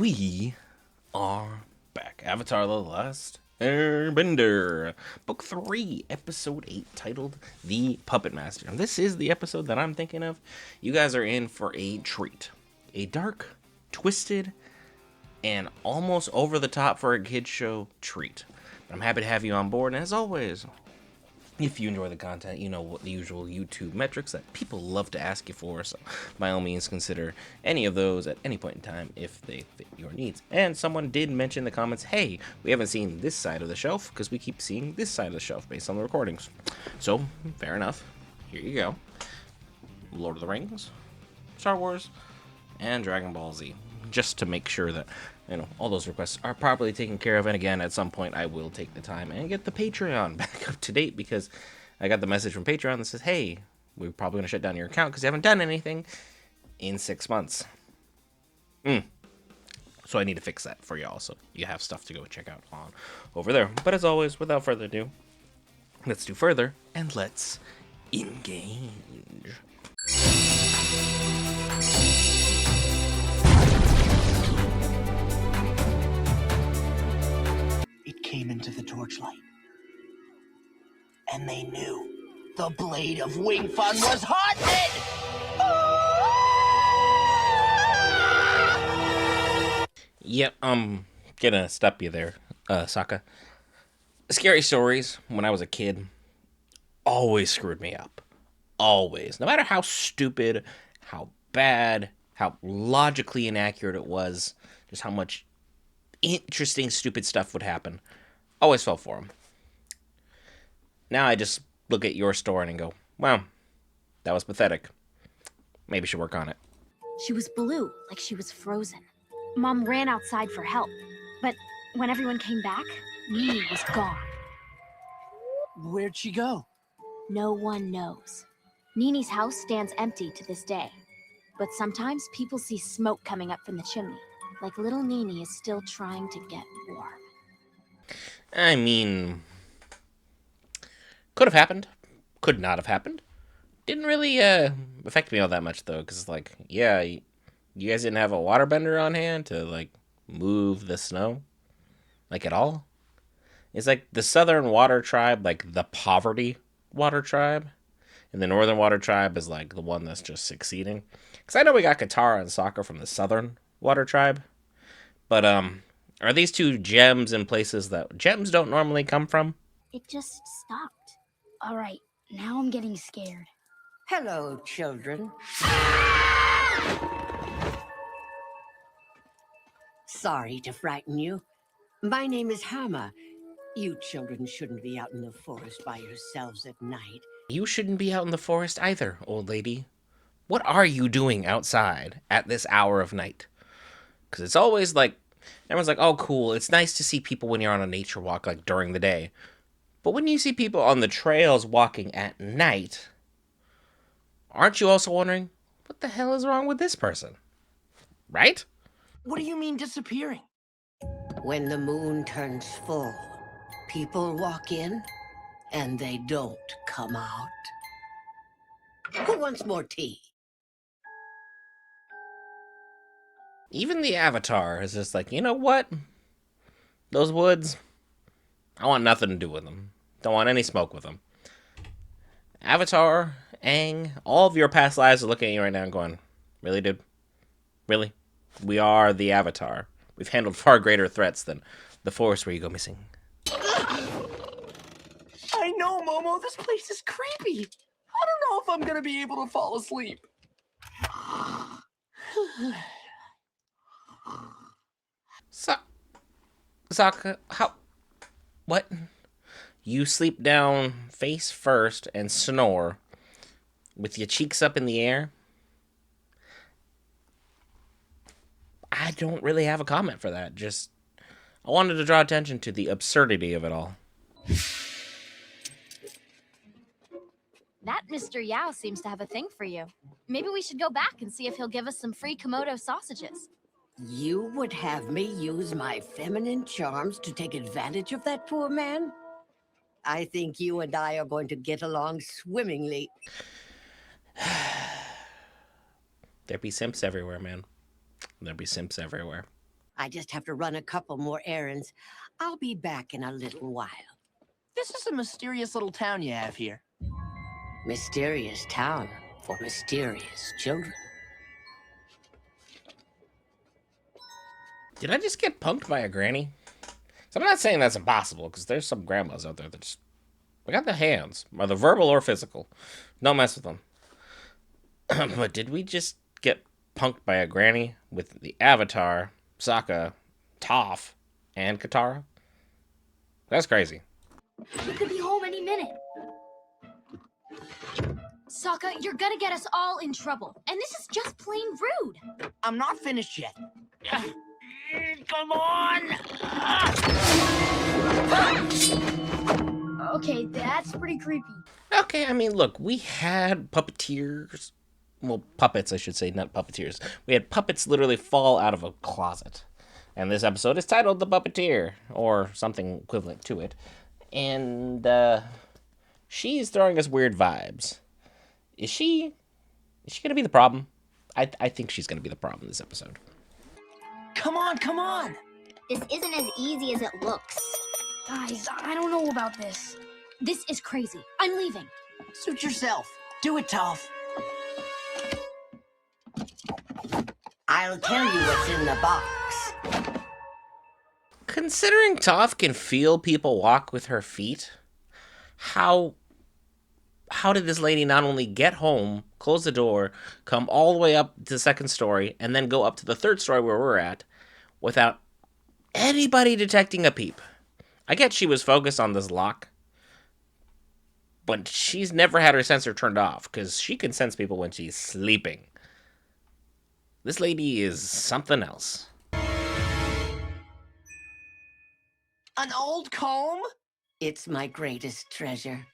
we are back. Avatar: The Last Airbender, Book 3, Episode 8, titled The Puppet Master. And this is the episode that I'm thinking of. You guys are in for a treat. A dark, twisted, and almost over the top for a kid's show treat. But I'm happy to have you on board, and as always, if you enjoy the content, you know what the usual YouTube metrics that people love to ask you for, so by all means consider any of those at any point in time if they fit your needs. And someone did mention in the comments, hey, we haven't seen this side of the shelf because we keep seeing this side of the shelf based on the recordings. So, fair enough. Here you go. Lord of the Rings, Star Wars, and Dragon Ball Z. Just to make sure that, you know, all those requests are properly taken care of. And again, at some point, I will take the time and get the Patreon back up to date because I got the message from Patreon that says, hey, we're probably going to shut down your account because you haven't done anything in 6 months. So I need to fix that for y'all, so you have stuff to go check out on over there. But as always, without further ado, let's do further and let's engage. It came into the torchlight, and they knew the blade of Wing Fun was haunted! Yep, I'm gonna stop you there, Sokka. Scary stories when I was a kid always screwed me up. Always. No matter how stupid, how bad, how logically inaccurate it was, just how much interesting, stupid stuff would happen. Always fell for them. Now I just look at your story and go, wow, that was pathetic. Maybe should work on it. She was blue, like she was frozen. Mom ran outside for help, but when everyone came back, Nini was gone. Where'd she go? No one knows. Nini's house stands empty to this day, but sometimes people see smoke coming up from the chimney, like little Nini is still trying to get warm. I mean, could have happened, could not have happened. Didn't really affect me all that much though, because like, yeah, you guys didn't have a waterbender on hand to like move the snow, like at all. It's like the Southern Water Tribe, like the poverty water tribe, and the Northern Water Tribe is like the one that's just succeeding. Because I know we got Katara and Sokka from the Southern Water Tribe, but are these two gems in places that gems don't normally come from? It just stopped. All right, now I'm getting scared. Hello, children. Sorry to frighten you. My name is Hama. You children shouldn't be out in the forest by yourselves at night. You shouldn't be out in the forest either, old lady. What are you doing outside at this hour of night? Because it's always like, everyone's like, oh, cool. It's nice to see people when you're on a nature walk, like during the day. But when you see people on the trails walking at night, aren't you also wondering, what the hell is wrong with this person? Right? What do you mean disappearing? When the moon turns full, people walk in, and they don't come out. Who wants more tea? Even the Avatar is just like, you know what? Those woods, I want nothing to do with them. Don't want any smoke with them. Avatar, Aang, all of your past lives are looking at you right now and going, really, dude? Really? We are the Avatar. We've handled far greater threats than the forest where you go missing. I know, Momo, this place is creepy. I don't know if I'm gonna be able to fall asleep. Sokka, how? What? You sleep down face first and snore with your cheeks up in the air? I don't really have a comment for that. Just, I wanted to draw attention to the absurdity of it all. That Mr. Yao seems to have a thing for you. Maybe we should go back and see if he'll give us some free Komodo sausages. You would have me use my feminine charms to take advantage of that poor man? I think you and I are going to get along swimmingly. There be simps everywhere, man. There'll be simps everywhere. I just have to run a couple more errands. I'll be back in a little while. This is a mysterious little town you have here. Mysterious town for mysterious children. Did I just get punked by a granny? So I'm not saying that's impossible, because there's some grandmas out there that just... They got the hands, whether verbal or physical. Don't mess with them. But did we just get punked by a granny with the Avatar, Sokka, Toph, and Katara? That's crazy. We could be home any minute. Sokka, you're gonna get us all in trouble. And this is just plain rude. I'm not finished yet. Come on! Okay, that's pretty creepy. Okay, I mean, look, we had puppeteers. Well, puppets, I should say, not puppeteers. We had puppets literally fall out of a closet. And this episode is titled The Puppeteer, or something equivalent to it. And, she's throwing us weird vibes. Is she gonna be the problem? I think she's gonna be the problem this episode. Come on, come on! This isn't as easy as it looks. Guys, I don't know about this. This is crazy. I'm leaving. Suit yourself. Do it, Toph. I'll tell you what's in the box. Considering Toph can feel people walk with her feet, how did this lady not only get home, close the door, come all the way up to the second story, and then go up to the third story where we're at, without anybody detecting a peep? I get she was focused on this lock, but she's never had her sensor turned off, because she can sense people when she's sleeping. This lady is something else. An old comb? It's my greatest treasure.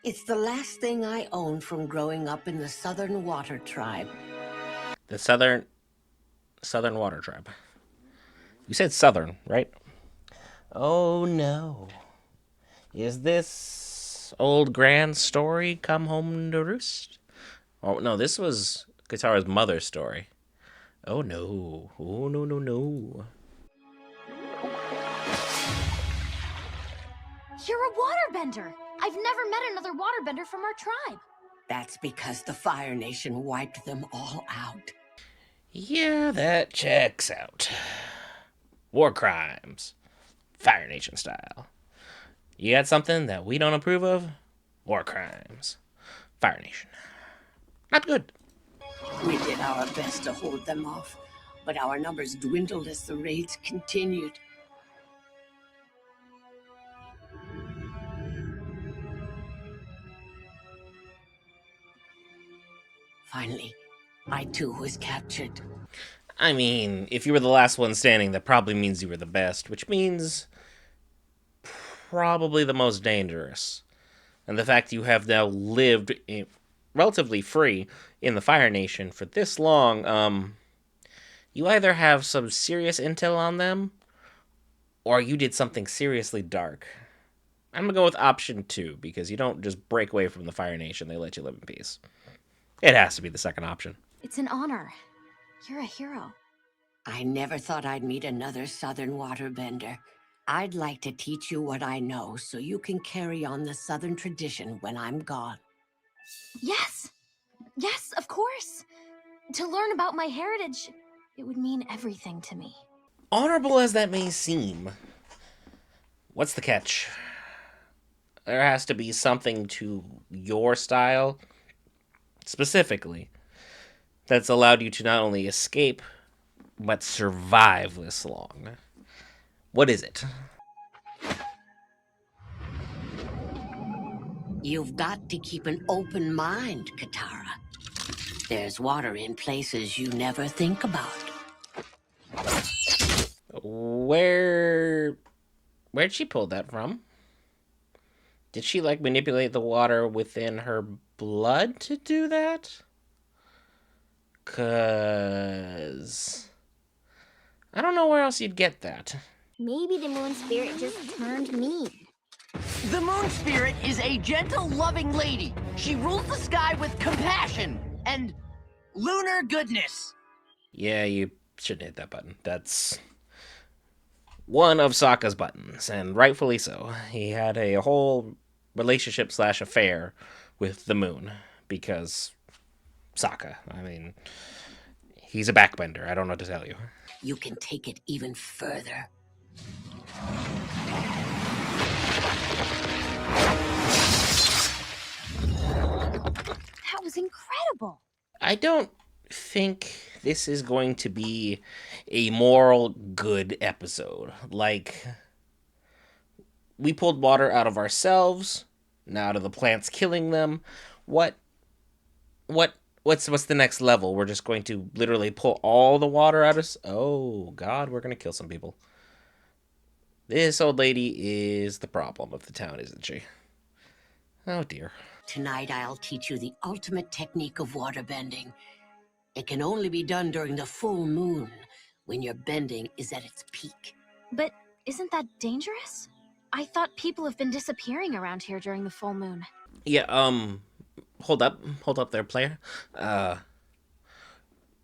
It's the last thing I own from growing up in the Southern Water Tribe. The Southern Water Tribe. You said Southern, right? Oh no. Is this old Grand's story come home to roost? Oh no, this was Katara's mother's story. Oh no. Oh no, no, no. You're a waterbender. I've never met another waterbender from our tribe. That's because the Fire Nation wiped them all out. Yeah, that checks out. War crimes. Fire Nation style. You got something that we don't approve of? War crimes. Fire Nation. Not good. We did our best to hold them off, but our numbers dwindled as the raids continued. Finally, I too was captured. I mean, if you were the last one standing, that probably means you were the best, which means probably the most dangerous. And the fact you have now lived relatively free in the Fire Nation for this long, you either have some serious intel on them, or you did something seriously dark. I'm gonna go with option 2, because you don't just break away from the Fire Nation, they let you live in peace. It has to be the second option. It's an honor. You're a hero. I never thought I'd meet another Southern waterbender. I'd like to teach you what I know so you can carry on the Southern tradition when I'm gone. Yes. Yes, of course. To learn about my heritage, it would mean everything to me. Honorable as that may seem, what's the catch? There has to be something to your style, specifically, that's allowed you to not only escape, but survive this long. What is it? You've got to keep an open mind, Katara. There's water in places you never think about. Where'd she pull that from? Did she, like, manipulate the water within her blood to do that? 'Cause I don't know where else you'd get that. Maybe the moon spirit just turned mean. The moon spirit is a gentle, loving lady. She rules the sky with compassion and lunar goodness. Yeah, you shouldn't hit that button. That's one of Sokka's buttons, and rightfully so. He had a whole relationship / affair with the moon because Sokka. I mean, he's a backbender. I don't know what to tell you. You can take it even further. That was incredible. I don't think this is going to be a moral good episode. Like, we pulled water out of ourselves, now out of the plants killing them. What's the next level? We're just going to literally pull all the water out of Oh god, we're going to kill some people. This old lady is the problem of the town, isn't she? Oh dear. Tonight I'll teach you the ultimate technique of waterbending. It can only be done during the full moon, when your bending is at its peak. But isn't that dangerous? I thought people have been disappearing around here during the full moon. Yeah, hold up there, player.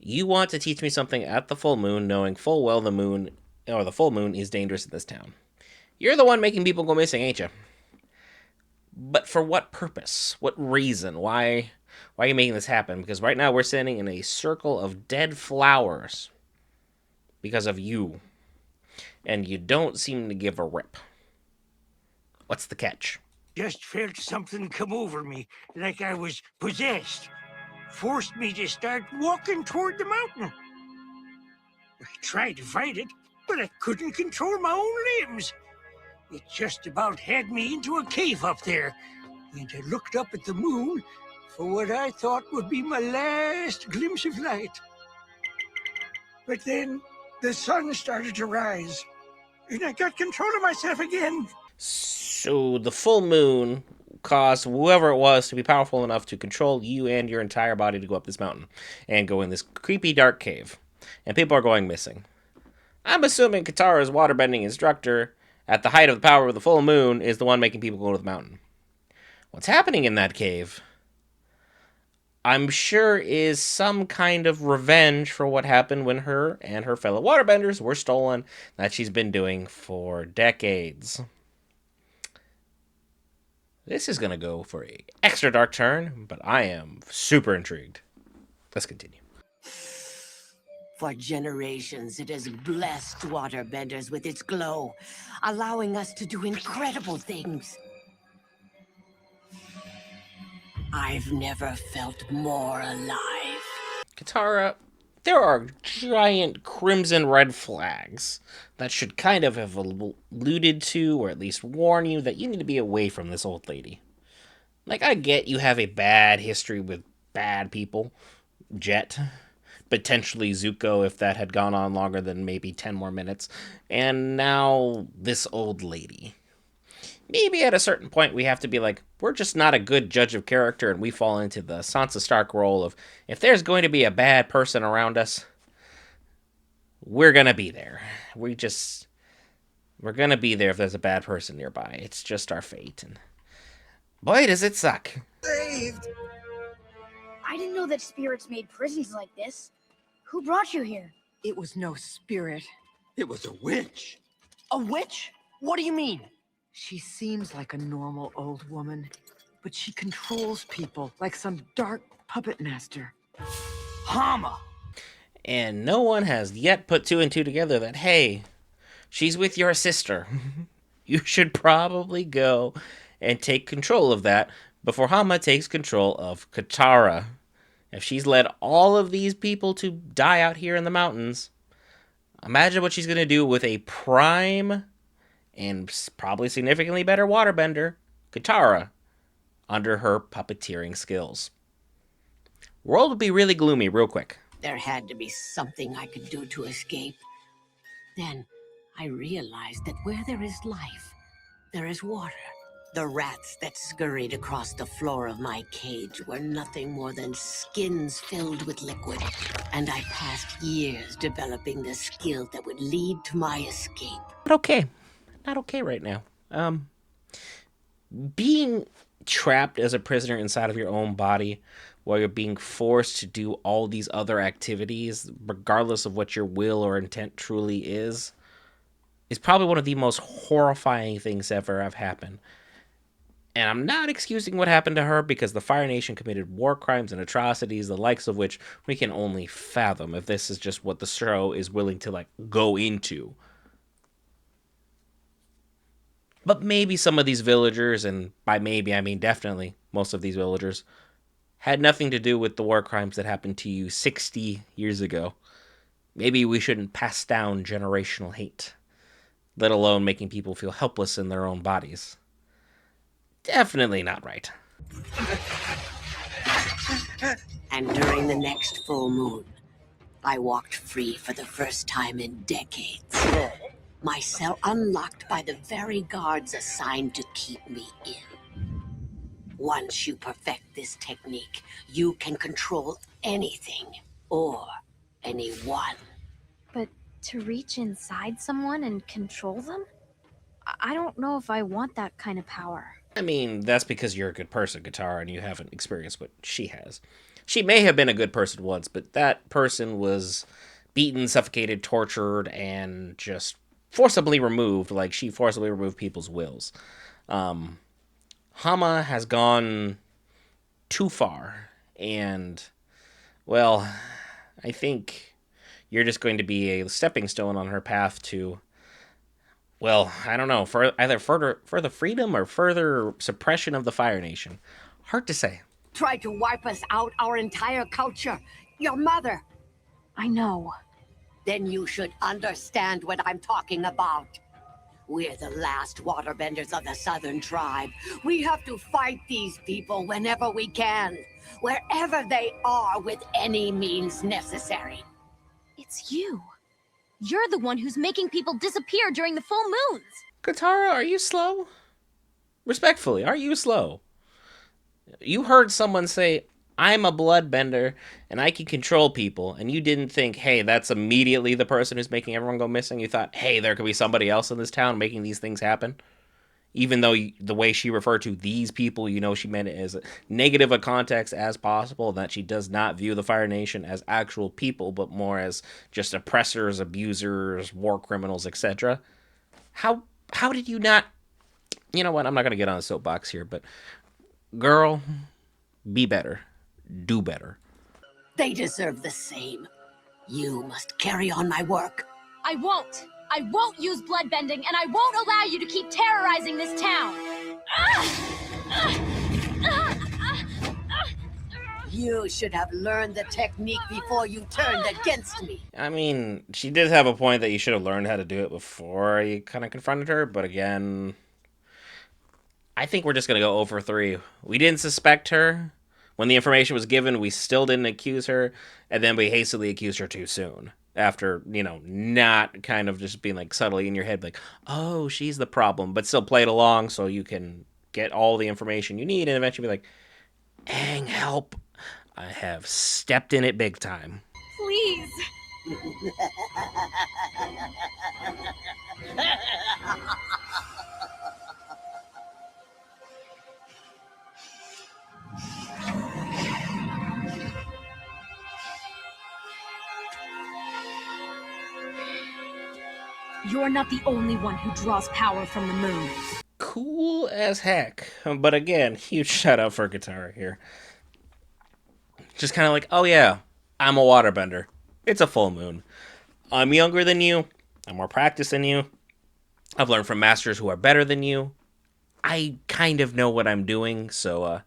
You want to teach me something at the full moon, knowing full well the full moon is dangerous in this town. You're the one making people go missing, ain't you? But for what purpose? What reason? Why are you making this happen? Because right now we're standing in a circle of dead flowers because of you. And you don't seem to give a rip. What's the catch? Just felt something come over me, like I was possessed. Forced me to start walking toward the mountain. I tried to fight it, but I couldn't control my own limbs. It just about had me into a cave up there, and I looked up at the moon for what I thought would be my last glimpse of light. But then the sun started to rise, and I got control of myself again. So the full moon caused whoever it was to be powerful enough to control you and your entire body to go up this mountain and go in this creepy dark cave. And people are going missing. I'm assuming Katara's waterbending instructor, at the height of the power of the full moon, is the one making people go to the mountain. What's happening in that cave, I'm sure, is some kind of revenge for what happened when her and her fellow waterbenders were stolen, that she's been doing for decades. This is going to go for a extra dark turn, but I am super intrigued. Let's continue. For generations, it has blessed waterbenders with its glow, allowing us to do incredible things. I've never felt more alive. Katara, there are giant crimson red flags that should kind of have alluded to, or at least warn you, that you need to be away from this old lady. Like, I get you have a bad history with bad people. Jet. Potentially Zuko, if that had gone on longer than maybe 10 more minutes. And now this old lady. Maybe at a certain point we have to be like, we're just not a good judge of character, and we fall into the Sansa Stark role of, if there's going to be a bad person around us, we're going to be there. We're going to be there if there's a bad person nearby. It's just our fate. And boy, does it suck. Saved! I didn't know that spirits made prisons like this. Who brought you here? It was no spirit. It was a witch. A witch? What do you mean? She seems like a normal old woman, but she controls people like some dark puppet master. Hama! And no one has yet put two and two together that, hey, she's with your sister. You should probably go and take control of that before Hama takes control of Katara. If she's led all of these people to die out here in the mountains, imagine what she's going to do with a prime and probably significantly better waterbender, Katara, under her puppeteering skills. World would be really gloomy real quick. There had to be something I could do to escape. Then I realized that where there is life, there is water. The rats that scurried across the floor of my cage were nothing more than skins filled with liquid, and I passed years developing the skill that would lead to my escape. But okay. Not okay right now. Being trapped as a prisoner inside of your own body while you're being forced to do all these other activities, regardless of what your will or intent truly is probably one of the most horrifying things ever have happened. And I'm not excusing what happened to her, because the Fire Nation committed war crimes and atrocities, the likes of which we can only fathom if this is just what the show is willing to, like, go into. But maybe some of these villagers, and by maybe I mean definitely most of these villagers, had nothing to do with the war crimes that happened to you 60 years ago. Maybe we shouldn't pass down generational hate, let alone making people feel helpless in their own bodies. Definitely not right. And during the next full moon, I walked free for the first time in decades. My cell unlocked by the very guards assigned to keep me in. Once you perfect this technique, you can control anything or anyone. But to reach inside someone and control them? I don't know if I want that kind of power. I mean, that's because you're a good person, Katara, and you haven't experienced what she has. She may have been a good person once, but that person was beaten, suffocated, tortured, and just forcibly removed, like she forcibly removed people's wills. Hama has gone too far, and, well, I think you're just going to be a stepping stone on her path to, well, I don't know, for either further freedom or further suppression of the Fire Nation. Hard to say. Tried to wipe us out, our entire culture. Your mother. I know. Then you should understand what I'm talking about. We're the last waterbenders of the Southern Tribe. We have to fight these people whenever we can, wherever they are, with any means necessary. It's you. You're the one who's making people disappear during the full moons. Katara, are you slow? Respectfully, are you slow? You heard someone say, I'm a bloodbender and I can control people, and you didn't think, hey, that's immediately the person who's making everyone go missing. You thought, hey, there could be somebody else in this town making these things happen. Even though the way she referred to these people, you know, she meant it as negative a context as possible, that she does not view the Fire Nation as actual people, but more as just oppressors, abusers, war criminals, etc. How did you not... You know what, I'm not going to get on a soapbox here, but girl, be better. Do better. They deserve the same. You must carry on my work. I won't. I won't use bloodbending, and I won't allow you to keep terrorizing this town. You should have learned the technique before you turned against me. I mean, she did have a point that you should have learned how to do it before you kind of confronted her, but again, I think we're just going to go 0 for 3. We didn't suspect her. When the information was given, we still didn't accuse her, and then we hastily accused her too soon. After, you know, not kind of just being, like, subtly in your head, like, oh, she's the problem, but still play it along so you can get all the information you need, and eventually be like, Aang, help. I have stepped in it big time. Please. You're not the only one who draws power from the moon. Cool as heck. But again, huge shout out for Katara here. Just kind of like, oh yeah, I'm a waterbender. It's a full moon. I'm younger than you. I'm more practiced than you. I've learned from masters who are better than you. I kind of know what I'm doing, so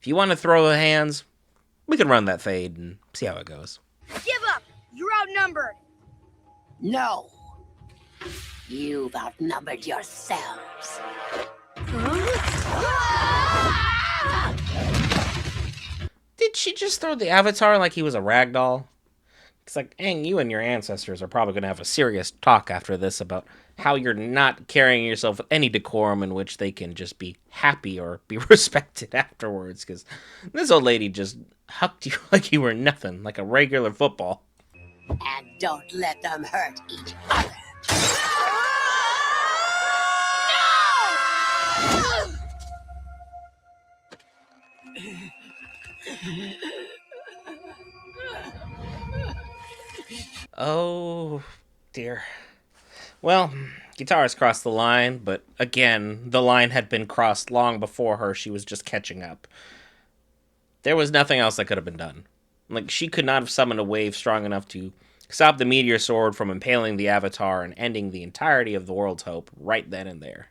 if you want to throw the hands, we can run that fade and see how it goes. Give up! You're outnumbered! No. You've outnumbered yourselves. Did she just throw the Avatar like he was a rag doll? It's like, Aang, you and your ancestors are probably going to have a serious talk after this about how you're not carrying yourself with any decorum in which they can just be happy or be respected afterwards, because this old lady just hucked you like you were nothing, like a regular football. And don't let them hurt each other. No! Oh, dear. Well, Guitar's crossed the line, but again, the line had been crossed long before her. She was just catching up. There was nothing else that could have been done. Like, she could not have summoned a wave strong enough to stop the meteor sword from impaling the Avatar and ending the entirety of the world's hope right then and there.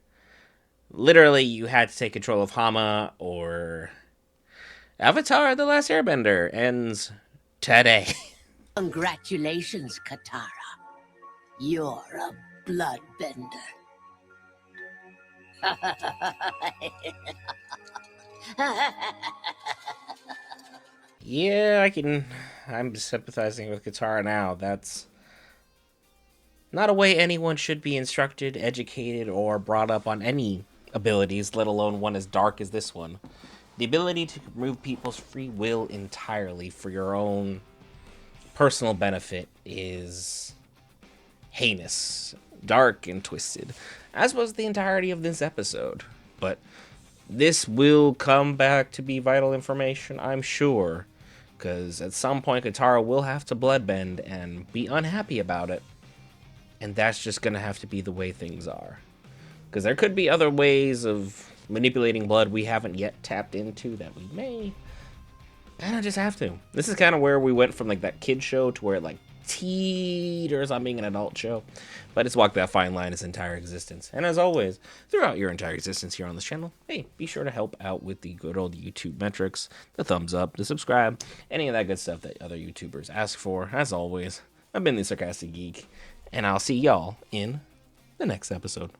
Literally, you had to take control of Hama, or Avatar: The Last Airbender ends today. Congratulations, Katara. You're a bloodbender. Yeah, I'm sympathizing with Katara now. That's not a way anyone should be instructed, educated, or brought up on any abilities, let alone one as dark as this one. The ability to remove people's free will entirely for your own personal benefit is heinous, dark, and twisted, as was the entirety of this episode. But this will come back to be vital information, I'm sure, because at some point Katara will have to bloodbend and be unhappy about it, and that's just going to have to be the way things are. Because there could be other ways of manipulating blood we haven't yet tapped into that we may kind of just have to. This is kind of where we went from like that kid show to where it like teeters on being an adult show. But it's walked that fine line its entire existence. And as always, throughout your entire existence here on this channel, hey, be sure to help out with the good old YouTube metrics, the thumbs up, the subscribe, any of that good stuff that other YouTubers ask for. As always, I've been the Sarcastic Geek, and I'll see y'all in the next episode.